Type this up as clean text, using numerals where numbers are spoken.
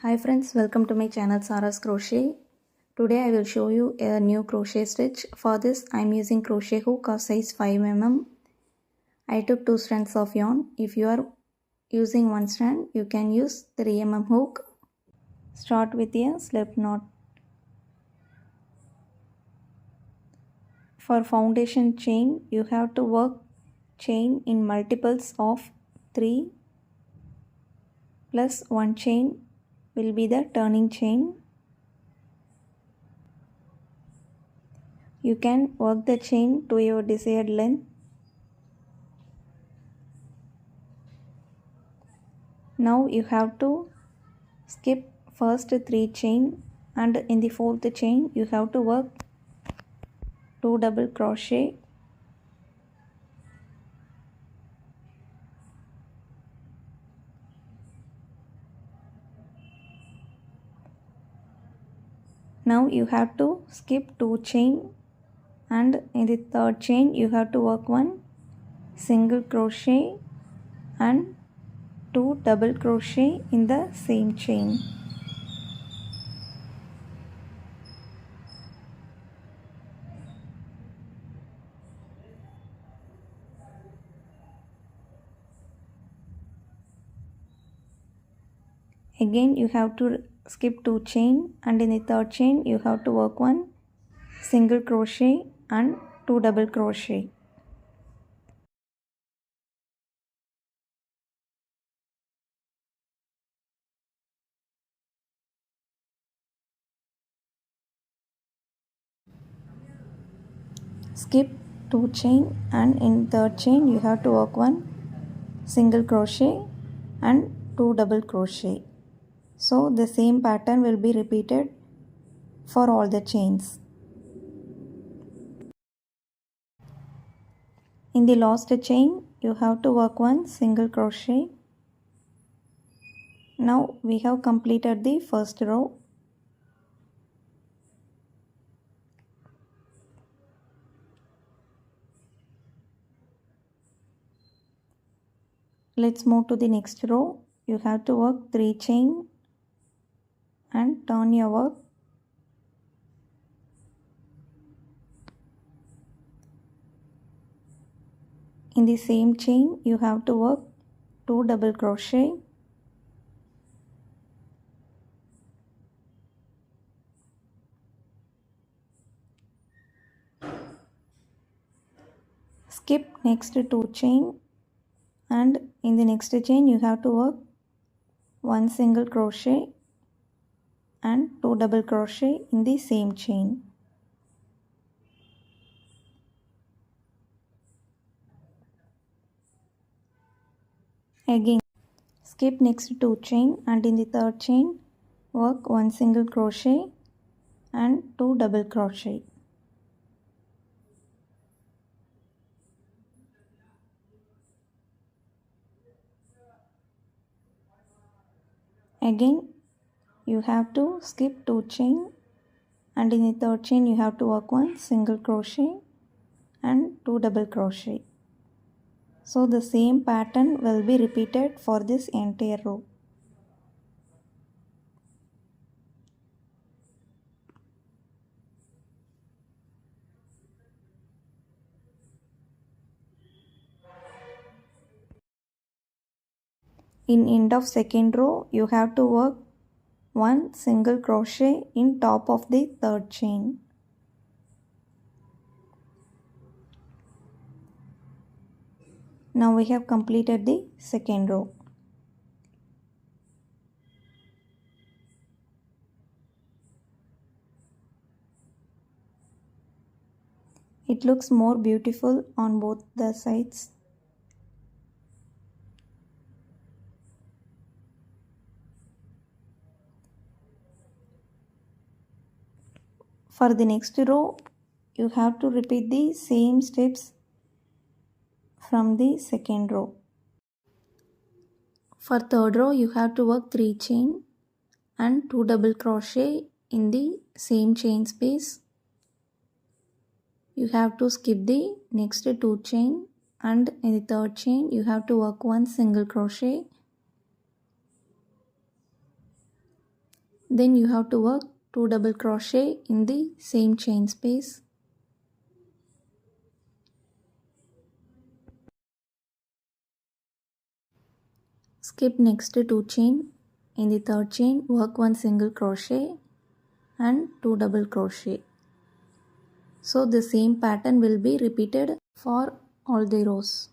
Hi friends, welcome to my channel Sara's Crochet. Today I will show you a new crochet stitch. For this I am using crochet hook of size 5 mm. I took 2 strands of yarn. If you are using 1 strand, you can use 3 mm hook. Start with a slip knot. For foundation chain, you have to work chain in multiples of 3 plus 1 chain will be the turning chain. You can work the chain to your desired length. Now you have to skip first 3 chain and in the 4th chain you have to work 2 double crochet. Now you have to skip 2 chain and in the 3rd chain you have to work 1 single crochet and 2 double crochet in the same chain. Again you have to skip 2 chain and in the 3rd chain you have to work 1 single crochet and 2 double crochet. Skip 2 chain and in 3rd chain you have to work 1 single crochet and 2 double crochet. So the same pattern will be repeated for all the chains. In the last chain you have to work 1 single crochet. Now we have completed the first row. Let's move to the next row. You have to work 3 chain and turn your work. In the same chain you have to work 2 double crochet. Skip next 2 chain and in the next chain you have to work 1 single crochet and 2 double crochet in the same chain. Again skip next 2 chain and in the 3rd chain work 1 single crochet and 2 double crochet. Again you have to skip 2 chain and in the 3rd chain you have to work 1 single crochet and 2 double crochet. So the same pattern will be repeated for this entire row. In end of second row you have to work 1 single crochet in top of the 3rd chain. Now we have completed the second row. It looks more beautiful on both the sides. For the next row you have to repeat the same steps from the second row. For third row you have to work 3 chain and 2 double crochet in the same chain space. You have to skip the next 2 chain and in the 3rd chain you have to work 1 single crochet Then you have to work 2 double crochet in the same chain space. Skip next 2 chain. In the third chain, work 1 single crochet and 2 double crochet. So the same pattern will be repeated for all the rows.